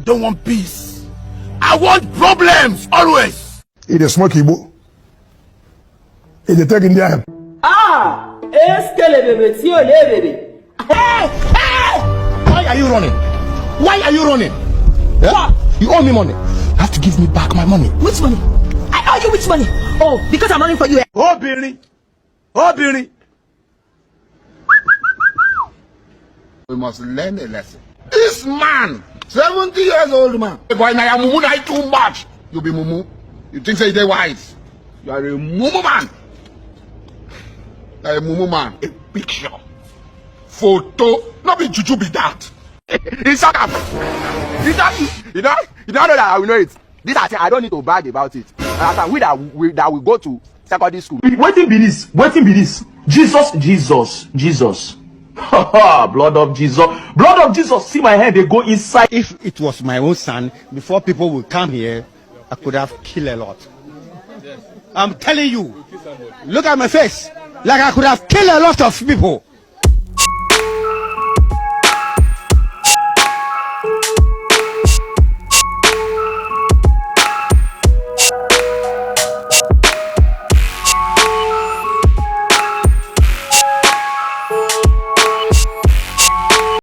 don't want peace. I want problems always. It is smoky book. It is taking down. Ah, baby. Hey! Why are you running? Why are you running? Yeah? What? You owe me money. You have to give me back my money. Which money? I owe you which money? Oh, because I'm running for you. Oh, Billy. Oh, Billy. We must learn a lesson. This man, 70 years old man. Boy, now mumu na too much. You be mumu. You think say they wise. You are a mumu man. You are a mumu man. A picture. Photo. Not be juju be that. It's shut up. You don't know that I will know it. This I don't need to brag about it. And we that will go to secondary school. Waiting be this. Waiting be this. Jesus. Blood of Jesus. Blood of Jesus. See my hand, they go inside. If it was my own son, before people would come here, I could have killed a lot. I'm telling you, look at my face. Like I could have killed a lot of people.